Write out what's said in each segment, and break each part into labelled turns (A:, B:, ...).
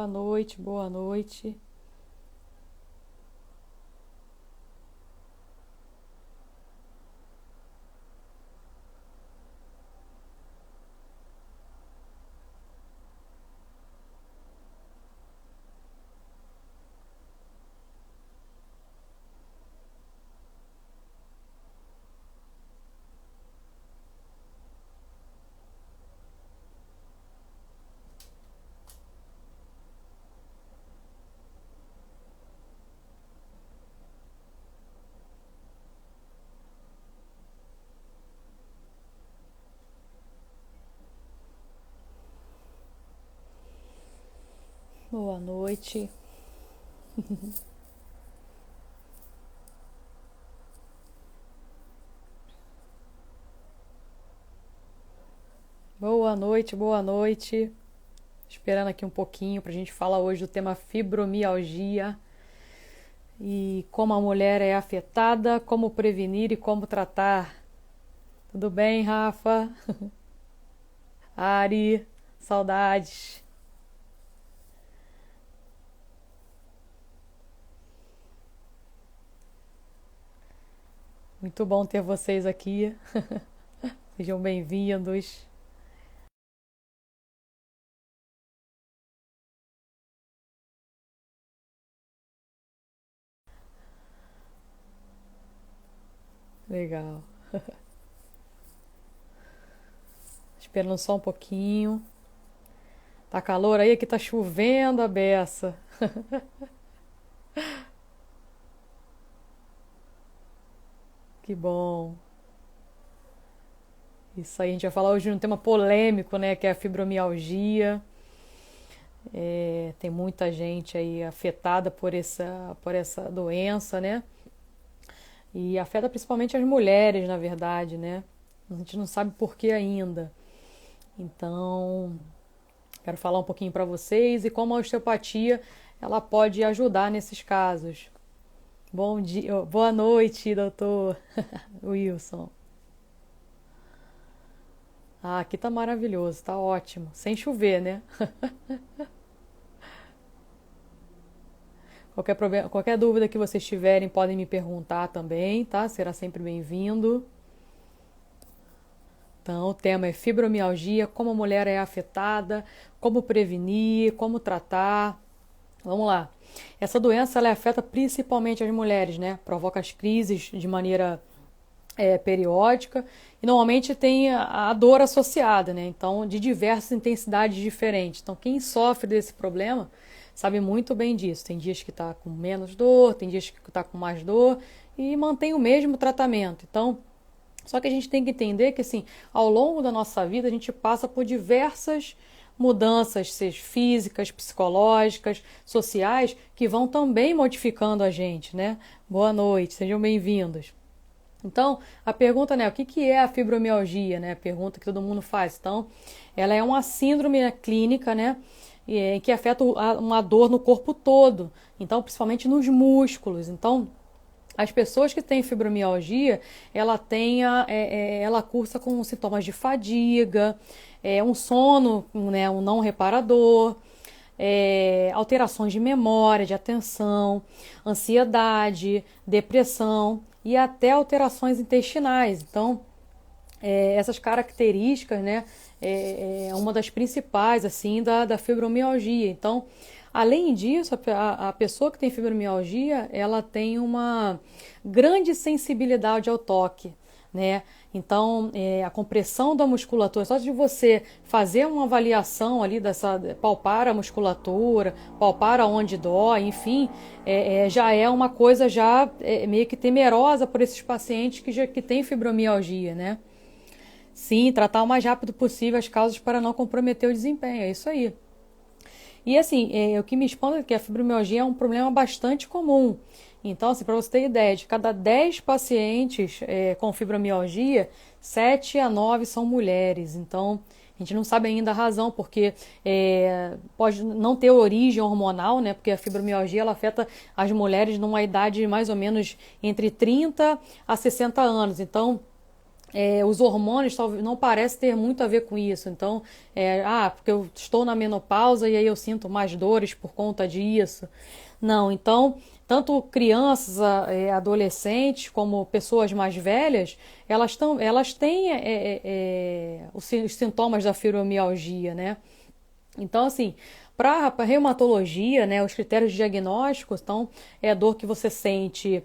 A: boa noite, boa noite. Boa noite. Boa noite, boa noite. Esperando aqui um pouquinho para a gente falar hoje do tema fibromialgia e como a mulher é afetada, como prevenir e como tratar. Tudo bem, Rafa? Ari, saudades. Muito bom ter vocês aqui. Sejam bem-vindos. Legal. Esperando só um pouquinho. Tá calor aí? Aqui tá chovendo a beça. Que bom. Isso aí, a gente vai falar hoje de um tema polêmico, né? Que é a fibromialgia. Tem muita gente aí afetada por essa doença, né? E afeta principalmente as mulheres, na verdade, né? A gente não sabe por que ainda. Então, quero falar um pouquinho para vocês e como a osteopatia ela pode ajudar nesses casos. Bom dia, boa noite, doutor Wilson. Ah, aqui tá maravilhoso, tá ótimo. Sem chover, né? Qualquer problema, qualquer dúvida que vocês tiverem, podem me perguntar também, tá? Será sempre bem-vindo. Então, o tema é fibromialgia, como a mulher é afetada, como prevenir, como tratar. Vamos lá. Essa doença ela afeta principalmente as mulheres, né? Provoca as crises de maneira periódica e normalmente tem a dor associada, né? Então, de diversas intensidades diferentes. Então, quem sofre desse problema sabe muito bem disso. Tem dias que está com menos dor, tem dias que está com mais dor e mantém o mesmo tratamento. Então, só que a gente tem que entender que, assim, ao longo da nossa vida, a gente passa por diversas mudanças, seja físicas, psicológicas, sociais, que vão também modificando a gente, né? Boa noite, sejam bem-vindos. Então, a pergunta, né, o que é a fibromialgia, né? A pergunta que todo mundo faz. Então, ela é uma síndrome, né, clínica, né, que afeta uma dor no corpo todo. Então, principalmente nos músculos. Então, as pessoas que têm fibromialgia, ela cursa com sintomas de fadiga, um sono, né, um não reparador, alterações de memória, de atenção, ansiedade, depressão e até alterações intestinais. Então, essas características, né, é uma das principais assim da fibromialgia. Então, além disso, a pessoa que tem fibromialgia, ela tem uma grande sensibilidade ao toque, né? Então, a compressão da musculatura, só de você fazer uma avaliação ali palpar a musculatura, palpar aonde dói, enfim, já é uma coisa meio que temerosa por esses pacientes que têm fibromialgia, né? Sim, tratar o mais rápido possível as causas para não comprometer o desempenho, é isso aí. E assim, o que me espanta é que a fibromialgia é um problema bastante comum. Então, assim, para você ter ideia, de cada 10 pacientes com fibromialgia, 7 a 9 são mulheres. Então, a gente não sabe ainda a razão, porque pode não ter origem hormonal, né? Porque a fibromialgia ela afeta as mulheres numa idade mais ou menos entre 30 a 60 anos. Então, os hormônios talvez não parecem ter muito a ver com isso. Então, porque eu estou na menopausa e aí eu sinto mais dores por conta disso. Não, então, tanto crianças, adolescentes, como pessoas mais velhas, elas têm os sintomas da fibromialgia, né? Então, assim, para a reumatologia, né, os critérios de diagnóstico, então, é a dor que você sente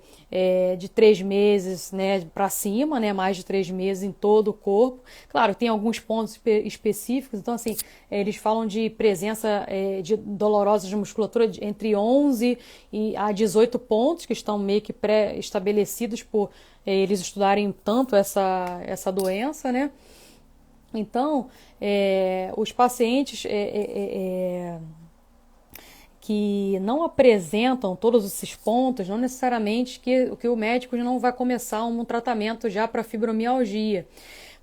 A: de 3 meses, né, para cima, né, mais de 3 meses em todo o corpo. Claro, tem alguns pontos específicos, então, assim, eles falam de presença de dolorosas de musculatura entre 11 a 18 pontos, que estão meio que pré-estabelecidos por eles estudarem tanto essa doença, né? Então, os pacientes que não apresentam todos esses pontos, não necessariamente que o médico não vai começar um tratamento já para fibromialgia.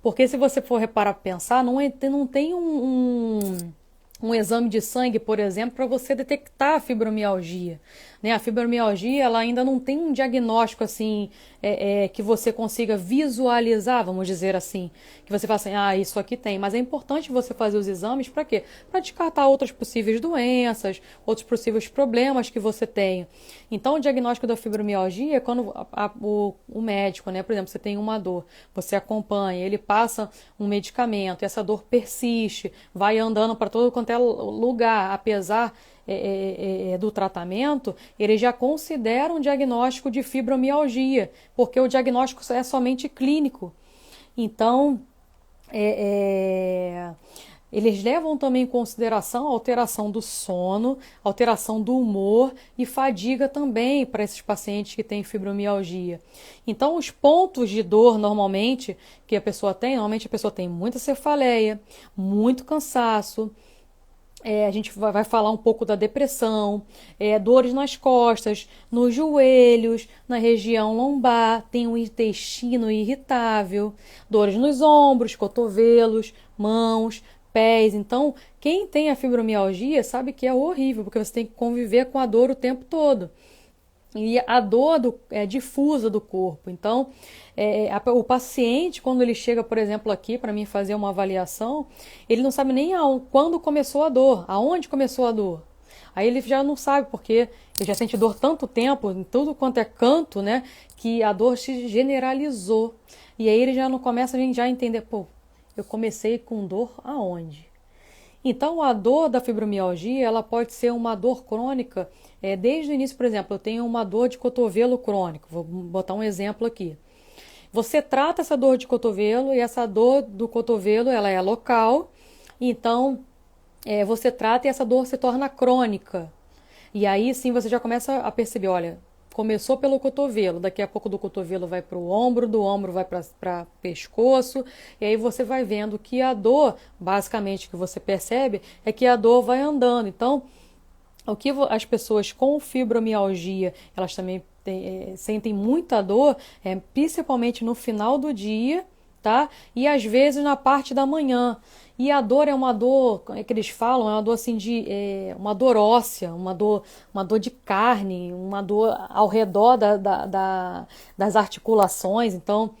A: Porque se você for reparar pensar, não tem um exame de sangue, por exemplo, para você detectar a fibromialgia. Né? A fibromialgia ela ainda não tem um diagnóstico assim que você consiga visualizar, vamos dizer assim, que você fala assim, isso aqui tem. Mas é importante você fazer os exames para quê? Para descartar outras possíveis doenças, outros possíveis problemas que você tenha. Então, o diagnóstico da fibromialgia é quando o médico, né, por exemplo, você tem uma dor, você acompanha, ele passa um medicamento, e essa dor persiste, vai andando para todo quanto é lugar, apesar do tratamento, ele já considera um diagnóstico de fibromialgia, porque o diagnóstico é somente clínico. Então, eles levam também em consideração a alteração do sono, alteração do humor e fadiga também para esses pacientes que têm fibromialgia. Então, os pontos de dor normalmente que a pessoa tem, normalmente a pessoa tem muita cefaleia, muito cansaço. A gente vai falar um pouco da depressão, dores nas costas, nos joelhos, na região lombar, tem um intestino irritável, dores nos ombros, cotovelos, mãos, pés. Então, quem tem a fibromialgia sabe que é horrível, porque você tem que conviver com a dor o tempo todo. E a dor é difusa do corpo. Então, o paciente, quando ele chega, por exemplo, aqui para mim fazer uma avaliação, ele não sabe nem quando começou a dor, aonde começou a dor. Aí ele já não sabe, porque ele já sente dor tanto tempo, em tudo quanto é canto, né, que a dor se generalizou. E aí ele já não começa a já entender, pô, eu comecei com dor aonde? Então, a dor da fibromialgia, ela pode ser uma dor crônica, desde o início, por exemplo, eu tenho uma dor de cotovelo crônico, vou botar um exemplo aqui. Você trata essa dor de cotovelo e essa dor do cotovelo, ela é local, então você trata e essa dor se torna crônica. E aí sim você já começa a perceber, olha, começou pelo cotovelo, daqui a pouco do cotovelo vai para o ombro, do ombro vai para pescoço, e aí você vai vendo que a dor, basicamente, que você percebe é que a dor vai andando. Então, o que as pessoas com fibromialgia, elas também sentem muita dor, principalmente no final do dia, tá? E às vezes na parte da manhã. E a dor é uma dor, que eles falam, é uma dor assim uma dor óssea, uma dor de carne, uma dor ao redor das articulações. Então,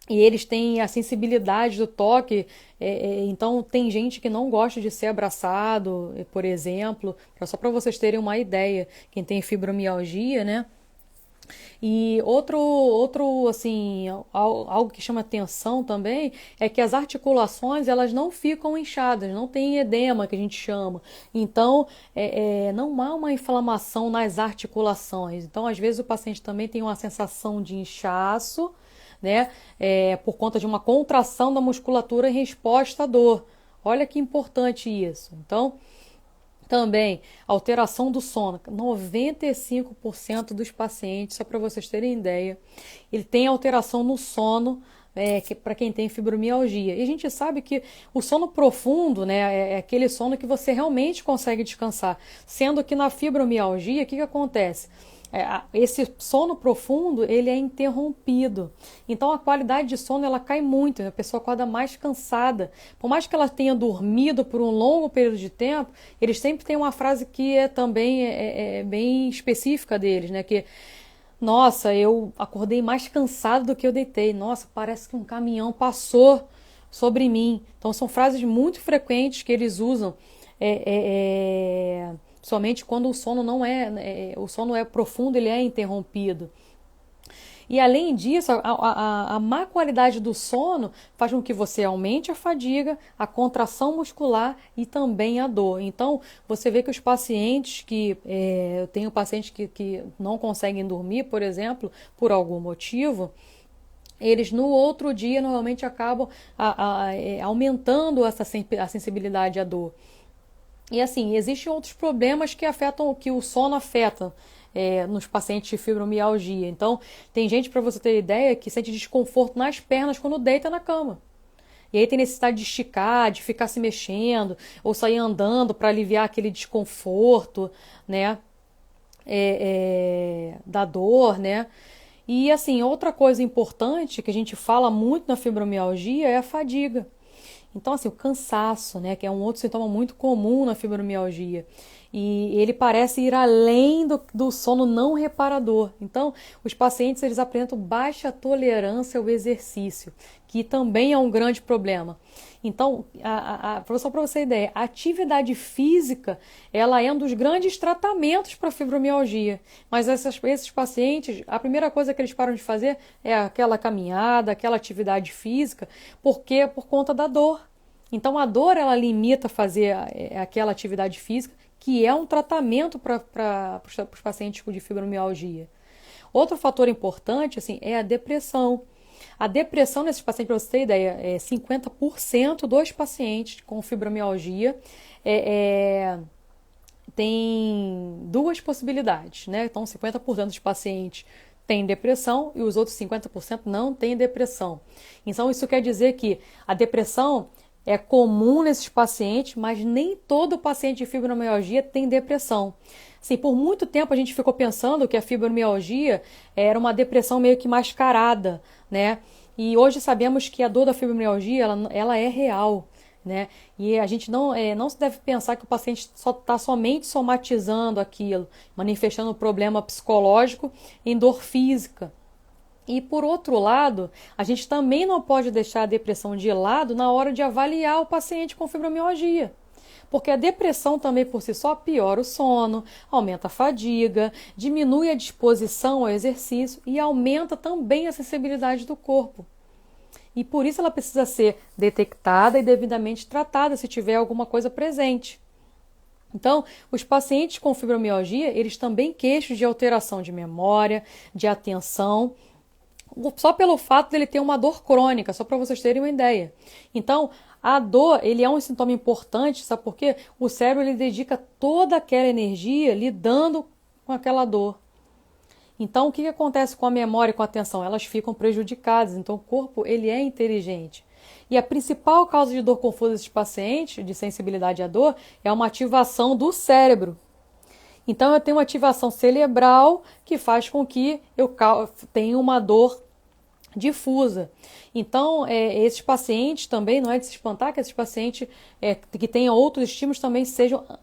A: e eles têm a sensibilidade do toque, então tem gente que não gosta de ser abraçado, por exemplo, só para vocês terem uma ideia, quem tem fibromialgia, né? E outro assim, algo que chama atenção também é que as articulações elas não ficam inchadas, não tem edema que a gente chama. Então, não há uma inflamação nas articulações. Então, às vezes o paciente também tem uma sensação de inchaço, né? Por conta de uma contração da musculatura em resposta à dor. Olha que importante isso. Então, também, alteração do sono. 95% dos pacientes, só para vocês terem ideia, ele tem alteração no sono, para quem tem fibromialgia. E a gente sabe que o sono profundo, né, é aquele sono que você realmente consegue descansar. Sendo que na fibromialgia, o que acontece? Esse sono profundo, ele é interrompido. Então, a qualidade de sono, ela cai muito. A pessoa acorda mais cansada. Por mais que ela tenha dormido por um longo período de tempo, eles sempre têm uma frase que também bem específica deles, né? Que Nossa, eu acordei mais cansado do que eu deitei. Nossa, parece que um caminhão passou sobre mim. Então são frases muito frequentes que eles usam somente quando o sono não o sono é profundo, ele é interrompido. E além disso, a má qualidade do sono faz com que você aumente a fadiga, a contração muscular e também a dor. Então, você vê que os pacientes eu tenho pacientes que não conseguem dormir, por exemplo, por algum motivo, eles no outro dia normalmente acabam aumentando a sensibilidade à dor. E assim, existem outros problemas que o sono afeta nos pacientes de fibromialgia. Então, tem gente, para você ter ideia, que sente desconforto nas pernas quando deita na cama. E aí tem necessidade de esticar, de ficar se mexendo, ou sair andando para aliviar aquele desconforto, né? Da dor, né? E assim, outra coisa importante que a gente fala muito na fibromialgia é a fadiga. Então, assim, o cansaço, né, que é um outro sintoma muito comum na fibromialgia. E ele parece ir além do sono não reparador. Então, os pacientes, eles apresentam baixa tolerância ao exercício, que também é um grande problema. Então, só para você ter ideia, a atividade física, ela é um dos grandes tratamentos para fibromialgia. Mas esses pacientes, a primeira coisa que eles param de fazer é aquela caminhada, aquela atividade física, porque por conta da dor. Então, a dor, ela limita fazer aquela atividade física, que é um tratamento para os pacientes de fibromialgia. Outro fator importante, assim, é a depressão. A depressão nesses pacientes, para você ter ideia, 50% dos pacientes com fibromialgia tem duas possibilidades, né? Então, 50% dos pacientes têm depressão e os outros 50% não têm depressão. Então, isso quer dizer que a depressão é comum nesses pacientes, mas nem todo paciente de fibromialgia tem depressão. Assim, por muito tempo a gente ficou pensando que a fibromialgia era uma depressão meio que mascarada, né? E hoje sabemos que a dor da fibromialgia, ela é real, né? E a gente não se deve pensar que o paciente está somente somatizando aquilo, manifestando um problema psicológico em dor física. E por outro lado, a gente também não pode deixar a depressão de lado na hora de avaliar o paciente com fibromialgia. Porque a depressão também por si só piora o sono, aumenta a fadiga, diminui a disposição ao exercício e aumenta também a sensibilidade do corpo. E por isso ela precisa ser detectada e devidamente tratada se tiver alguma coisa presente. Então, os pacientes com fibromialgia, eles também queixam de alteração de memória, de atenção, só pelo fato dele ter uma dor crônica, só para vocês terem uma ideia. Então, a dor, ele é um sintoma importante, sabe por quê? O cérebro, ele dedica toda aquela energia lidando com aquela dor. Então, o que acontece com a memória e com a atenção? Elas ficam prejudicadas, então o corpo, ele é inteligente. E a principal causa de dor confusa desses pacientes, de sensibilidade à dor, é uma ativação do cérebro. Então, eu tenho uma ativação cerebral que faz com que eu tenha uma dor difusa. Então, esses pacientes também, não é de se espantar que esses pacientes que tenham outros estímulos também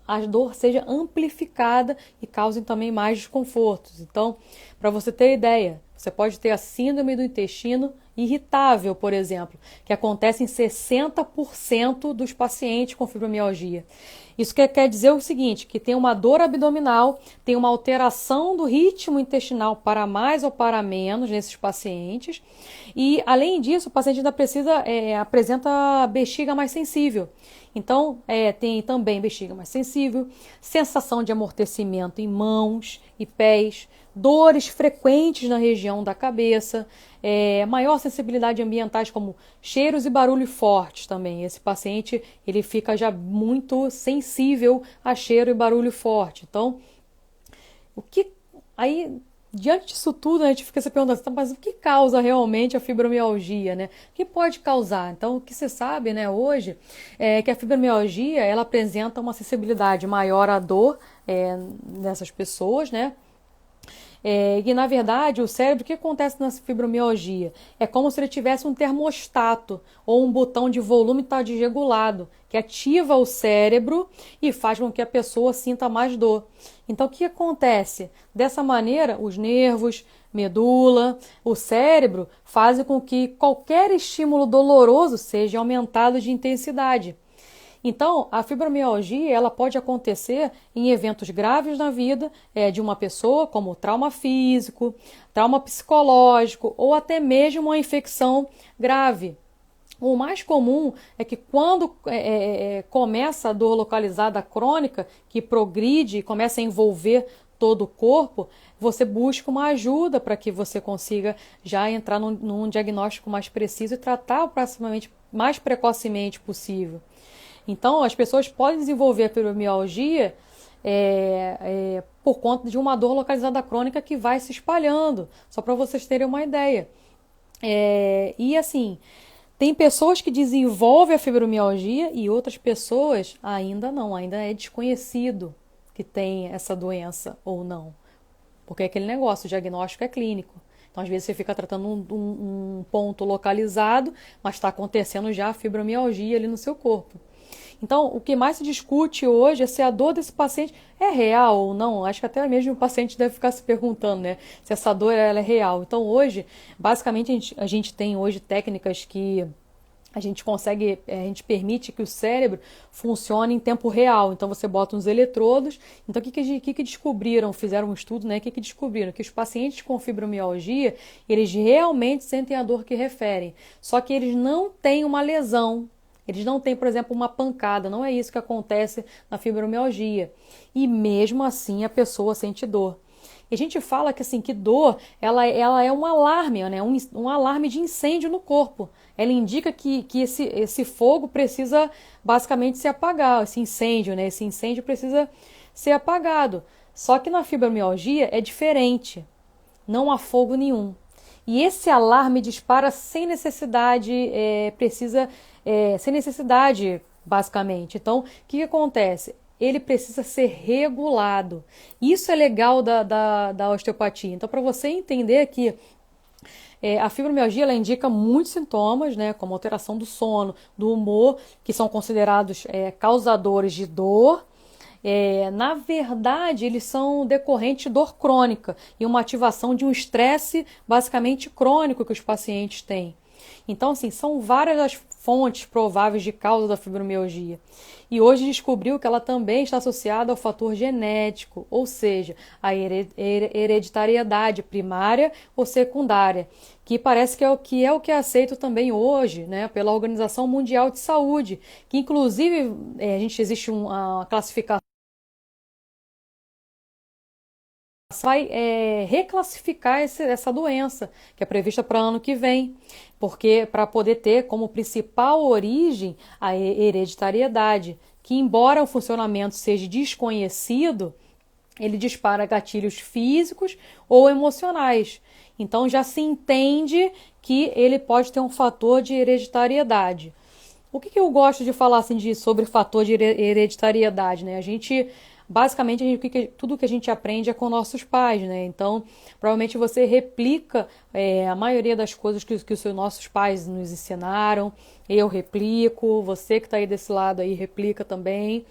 A: a dor seja amplificada e causem também mais desconfortos. Então, para você ter ideia, você pode ter a síndrome do intestino irritável, por exemplo, que acontece em 60% dos pacientes com fibromialgia. Isso quer dizer o seguinte, que tem uma dor abdominal, tem uma alteração do ritmo intestinal para mais ou para menos nesses pacientes. E, além disso, o paciente ainda apresenta bexiga mais sensível. Então, tem também bexiga mais sensível, sensação de amortecimento em mãos e pés, dores frequentes na região da cabeça, maior sensibilidade ambientais como cheiros e barulhos fortes também. Esse paciente, ele fica já muito sensível a cheiro e barulho forte. Então, diante disso tudo, a gente fica se perguntando, mas o que causa realmente a fibromialgia, né? O que pode causar? Então, o que se sabe, né, hoje, é que a fibromialgia, ela apresenta uma sensibilidade maior à dor nessas pessoas, né? E na verdade, o cérebro, o que acontece na fibromialgia? É como se ele tivesse um termostato ou um botão de volume está desregulado, que ativa o cérebro e faz com que a pessoa sinta mais dor. Então, o que acontece? Dessa maneira, os nervos, medula, o cérebro fazem com que qualquer estímulo doloroso seja aumentado de intensidade. Então, a fibromialgia ela pode acontecer em eventos graves na vida de uma pessoa, como trauma físico, trauma psicológico ou até mesmo uma infecção grave. O mais comum é que quando começa a dor localizada crônica, que progride e começa a envolver todo o corpo, você busca uma ajuda para que você consiga já entrar num diagnóstico mais preciso e tratar mais precocemente possível. Então, as pessoas podem desenvolver a fibromialgia por conta de uma dor localizada crônica que vai se espalhando, só para vocês terem uma ideia. E assim, tem pessoas que desenvolvem a fibromialgia e outras pessoas ainda não, ainda é desconhecido que tem essa doença ou não. Porque é aquele negócio, o diagnóstico é clínico. Então, às vezes, você fica tratando um ponto localizado, mas está acontecendo já a fibromialgia ali no seu corpo. Então, o que mais se discute hoje é se a dor desse paciente é real ou não. Acho que até mesmo o paciente deve ficar se perguntando, né? Se essa dor ela é real. Então, hoje, basicamente, a gente tem hoje técnicas que a gente permite que o cérebro funcione em tempo real. Então, você bota uns eletrodos. Então, o que descobriram? Fizeram um estudo, né? O que descobriram? Que os pacientes com fibromialgia, eles realmente sentem a dor que referem. Só que eles não têm uma lesão. Eles não têm, por exemplo, uma pancada. Não é isso que acontece na fibromialgia. E mesmo assim, a pessoa sente dor. E a gente fala que, assim, que dor ela é um alarme, né? Um alarme de incêndio no corpo. Ela indica que esse fogo precisa basicamente se apagar, esse incêndio, né? Esse incêndio precisa ser apagado. Só que na fibromialgia é diferente. Não há fogo nenhum. E esse alarme dispara sem necessidade, sem necessidade, basicamente. Então, o que acontece? Ele precisa ser regulado. Isso é legal da osteopatia. Então, para você entender que a fibromialgia ela indica muitos sintomas, né, como alteração do sono, do humor, que são considerados causadores de dor. Na verdade, eles são decorrentes de dor crônica e uma ativação de um estresse basicamente crônico que os pacientes têm. Então, assim, são várias as fontes prováveis de causa da fibromialgia. E hoje descobriu que ela também está associada ao fator genético, ou seja, a hereditariedade primária ou secundária, que parece que é o que é aceito também hoje, né, pela Organização Mundial de Saúde, que inclusive existe uma classificação vai reclassificar essa doença, que é prevista para o ano que vem, porque para poder ter como principal origem a hereditariedade, que embora o funcionamento seja desconhecido, ele dispara gatilhos físicos ou emocionais. Então já se entende que ele pode ter um fator de hereditariedade. O que eu gosto de falar assim, sobre fator de hereditariedade, né? Basicamente, tudo que a gente aprende é com nossos pais, né? Então, provavelmente você replica a maioria das coisas que os nossos pais nos ensinaram. Eu replico, você que está aí desse lado aí replica também.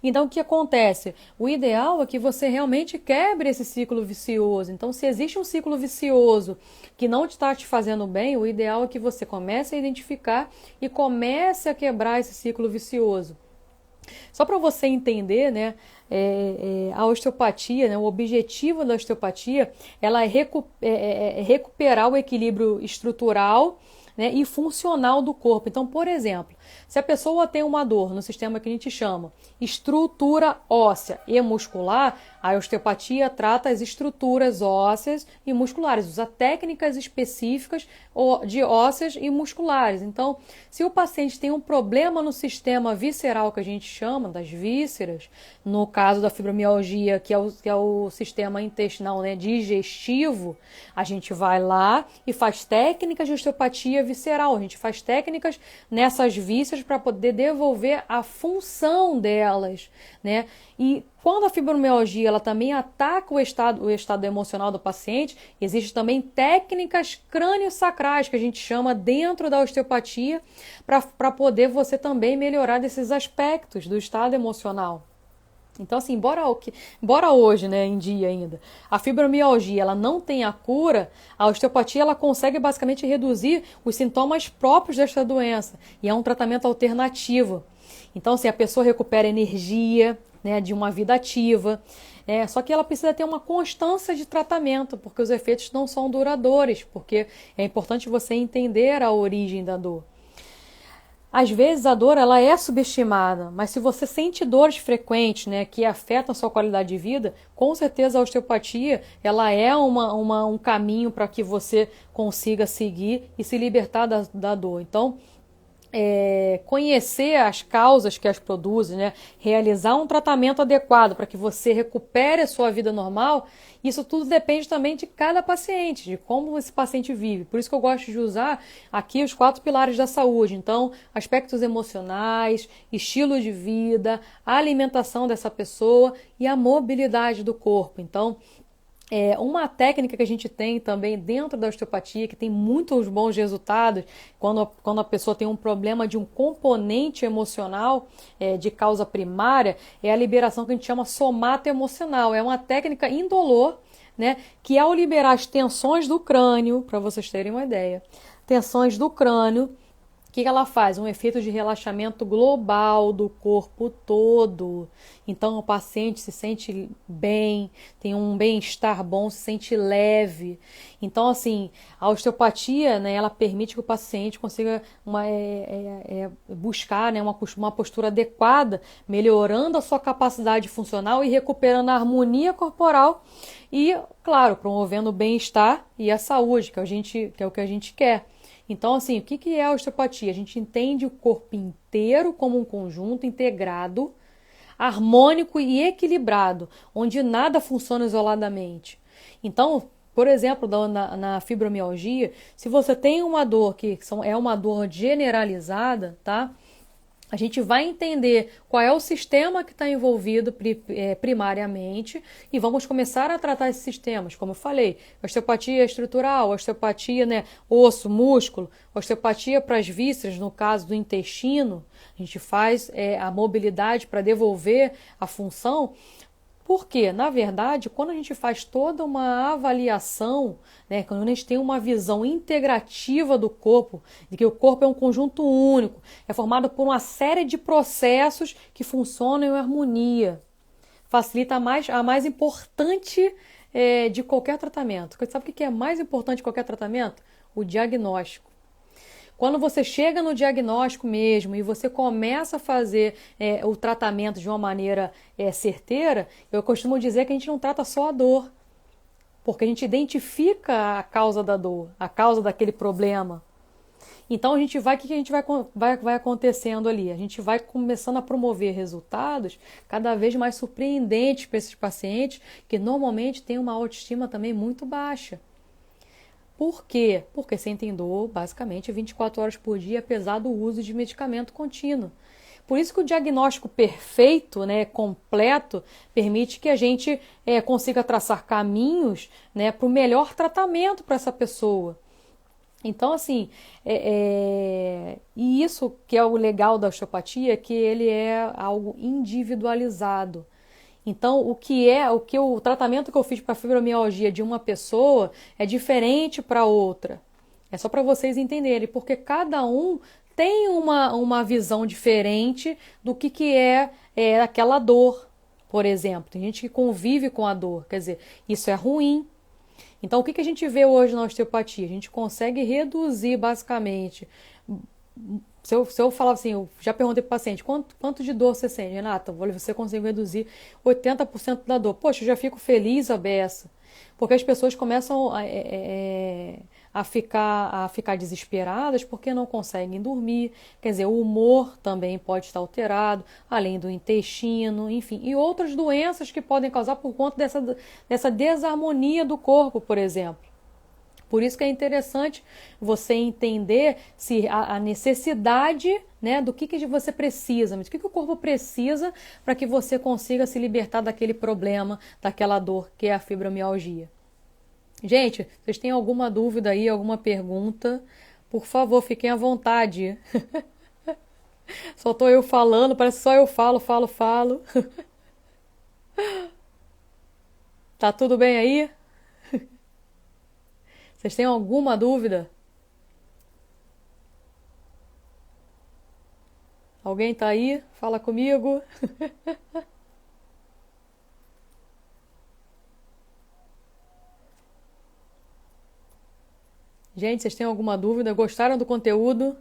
A: Então, o que acontece? O ideal é que você realmente quebre esse ciclo vicioso. Então, se existe um ciclo vicioso que não está te fazendo bem, o ideal é que você comece a identificar e comece a quebrar esse ciclo vicioso. Só para você entender, né, a osteopatia, né, o objetivo da osteopatia, ela é recuperar o equilíbrio estrutural, né, e funcional do corpo. Então, por exemplo, se a pessoa tem uma dor no sistema que a gente chama estrutura óssea e muscular, a osteopatia trata as estruturas ósseas e musculares, usa técnicas específicas de ósseas e musculares. Então, se o paciente tem um problema no sistema visceral, que a gente chama das vísceras, no caso da fibromialgia, que é o sistema intestinal, né, digestivo, a gente vai lá e faz técnicas de osteopatia visceral, a gente faz técnicas nessas vísceras para poder devolver a função delas, né? E Quando a fibromialgia ela também ataca o estado emocional do paciente, existem também técnicas crânio-sacrais que a gente chama dentro da osteopatia para poder você também melhorar desses aspectos do estado emocional. Então, assim, embora hoje, né, em dia ainda, a fibromialgia ela não tenha cura, a osteopatia ela consegue basicamente reduzir os sintomas próprios desta doença e é um tratamento alternativo. Então, assim, a pessoa recupera energia, né, de uma vida ativa, só que ela precisa ter uma constância de tratamento, porque os efeitos não são duradouros, porque é importante você entender a origem da dor. Às vezes a dor ela é subestimada, mas se você sente dores frequentes, né, que afetam a sua qualidade de vida, com certeza a osteopatia ela é um caminho para que você consiga seguir e se libertar da dor. Então, conhecer as causas que as produzem, né? Realizar um tratamento adequado para que você recupere a sua vida normal, isso tudo depende também de cada paciente, de como esse paciente vive. Por isso que eu gosto de usar aqui os 4 pilares da saúde. Então, aspectos emocionais, estilo de vida, a alimentação dessa pessoa e a mobilidade do corpo. Então, uma técnica que a gente tem também dentro da osteopatia, que tem muitos bons resultados, quando a pessoa tem um problema de um componente emocional de causa primária, é a liberação que a gente chama somato-emocional. É uma técnica indolor, né, que ao liberar as tensões do crânio, para vocês terem uma ideia, tensões do crânio, o que ela faz? Um efeito de relaxamento global do corpo todo. Então o paciente se sente bem, tem um bem-estar bom, se sente leve. Então, assim, a osteopatia, né, ela permite que o paciente consiga buscar, né, uma postura adequada, melhorando a sua capacidade funcional e recuperando a harmonia corporal e, claro, promovendo o bem-estar e a saúde, que é o que a gente quer. Então, assim, o que é a osteopatia? A gente entende o corpo inteiro como um conjunto integrado, harmônico e equilibrado, onde nada funciona isoladamente. Então, por exemplo, na fibromialgia, se você tem uma dor é uma dor generalizada, tá? A gente vai entender qual é o sistema que está envolvido primariamente e vamos começar a tratar esses sistemas. Como eu falei, osteopatia estrutural, osteopatia, né, osso, músculo, osteopatia para as vísceras, no caso do intestino, a gente faz a mobilidade para devolver a função. Porque, na verdade, quando a gente faz toda uma avaliação, né, quando a gente tem uma visão integrativa do corpo, de que o corpo é um conjunto único, é formado por uma série de processos que funcionam em harmonia, facilita a mais importante de qualquer tratamento. Sabe o que é mais importante de qualquer tratamento? O diagnóstico. Quando você chega no diagnóstico mesmo e você começa a fazer o tratamento de uma maneira certeira, eu costumo dizer que a gente não trata só a dor, porque a gente identifica a causa da dor, a causa daquele problema. Então, o que a gente vai acontecendo ali? A gente vai começando a promover resultados cada vez mais surpreendentes para esses pacientes que normalmente têm uma autoestima também muito baixa. Por quê? Porque sentem dor basicamente 24 horas por dia, apesar do uso de medicamento contínuo. Por isso que o diagnóstico perfeito, né, completo, permite que a gente consiga traçar caminhos, né, para o melhor tratamento para essa pessoa. Então, assim, e isso que é o legal da osteopatia, que ele é algo individualizado. Então, o tratamento que eu fiz para a fibromialgia de uma pessoa é diferente para outra. É só para vocês entenderem, porque cada um tem uma visão diferente do que é aquela dor, por exemplo. Tem gente que convive com a dor, quer dizer, isso é ruim. Então, o que a gente vê hoje na osteopatia? A gente consegue reduzir, basicamente. Se eu falar assim, eu já perguntei para o paciente, quanto de dor você sente? Renata, você consegue reduzir 80% da dor. Poxa, eu já fico feliz a beça. Porque as pessoas começam a ficar desesperadas porque não conseguem dormir. Quer dizer, o humor também pode estar alterado, além do intestino, enfim. E outras doenças que podem causar por conta dessa desarmonia do corpo, por exemplo. Por isso que é interessante você entender se a necessidade, né, do que você precisa, do que o corpo precisa para que você consiga se libertar daquele problema, daquela dor que é a fibromialgia. Gente, vocês têm alguma dúvida aí, alguma pergunta? Por favor, fiquem à vontade. Só tô eu falando, parece que só eu falo. Tá tudo bem aí? Vocês têm alguma dúvida? Alguém tá aí? Fala comigo. Gente, vocês têm alguma dúvida? Gostaram do conteúdo?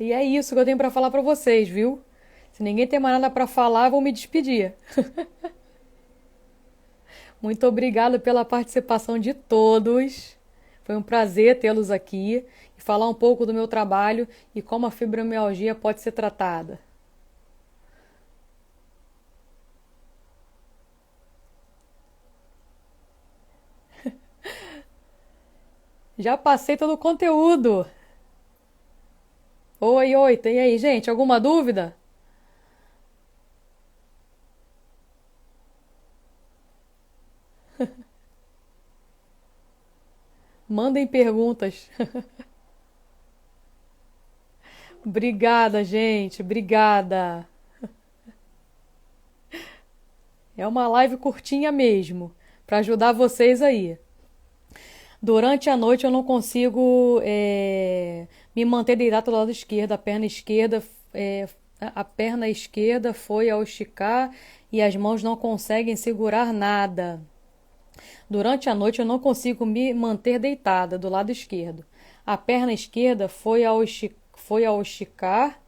A: E é isso que eu tenho para falar para vocês, viu? Se ninguém tem mais nada para falar, eu vou me despedir. Muito obrigada pela participação de todos. Foi um prazer tê-los aqui e falar um pouco do meu trabalho e como a fibromialgia pode ser tratada. Já passei todo o conteúdo. Oi, oi, tem aí, gente? Alguma dúvida? Mandem perguntas. Obrigada, gente. Obrigada. É uma live curtinha mesmo, para ajudar vocês aí. Durante a noite eu não consigo me manter deitado do lado esquerdo. A perna esquerda foi ao esticar e as mãos não conseguem segurar nada. Durante a noite eu não consigo me manter deitada do lado esquerdo. A perna esquerda foi ao esticar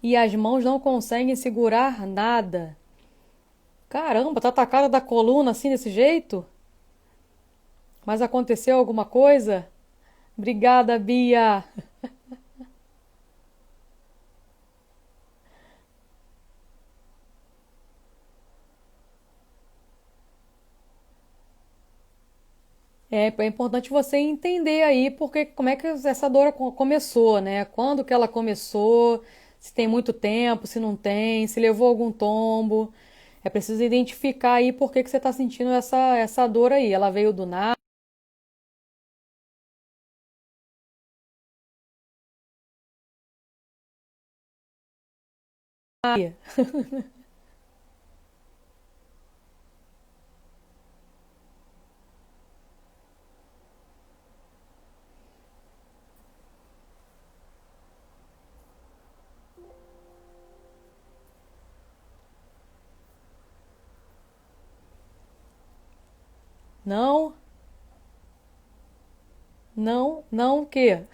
A: e as mãos não conseguem segurar nada. Caramba, tá atacada da coluna assim desse jeito? Mas aconteceu alguma coisa? Obrigada, Bia. É importante você entender aí porque como é que essa dor começou, né? Quando que ela começou? Se tem muito tempo, se não tem, se levou algum tombo. É preciso identificar aí por que que você está sentindo essa dor aí. Ela veio do nada. Não, não o quê?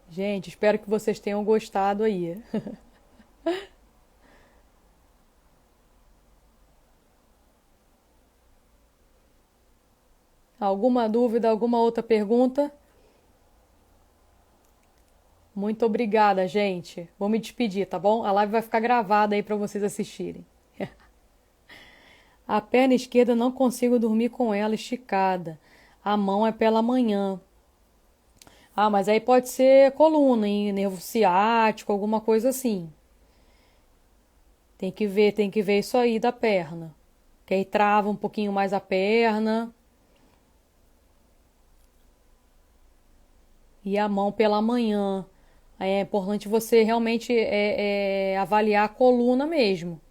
A: Gente, espero que vocês tenham gostado aí. Alguma dúvida, alguma outra pergunta? Muito obrigada, gente. Vou me despedir, tá bom? A live vai ficar gravada aí para vocês assistirem. A perna esquerda não consigo dormir com ela esticada. A mão é pela manhã. Ah, mas aí pode ser coluna, hein? Nervo ciático, alguma coisa assim. Tem que ver isso aí da perna. Que aí trava um pouquinho mais a perna. E a mão pela manhã. Aí é importante você realmente avaliar a coluna mesmo.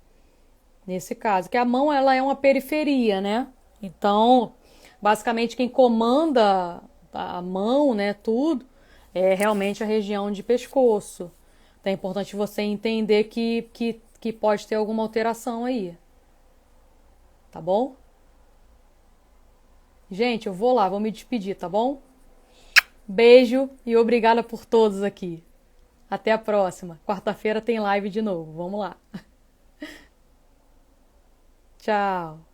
A: Nesse caso, que a mão ela é uma periferia, né? Então, basicamente quem comanda a mão, né, tudo, é realmente a região de pescoço. Então é importante você entender que pode ter alguma alteração aí, tá bom? Gente, eu vou lá, vou me despedir, tá bom? Beijo e obrigada por todos aqui. Até a próxima. Quarta-feira tem live de novo. Vamos lá. Tchau.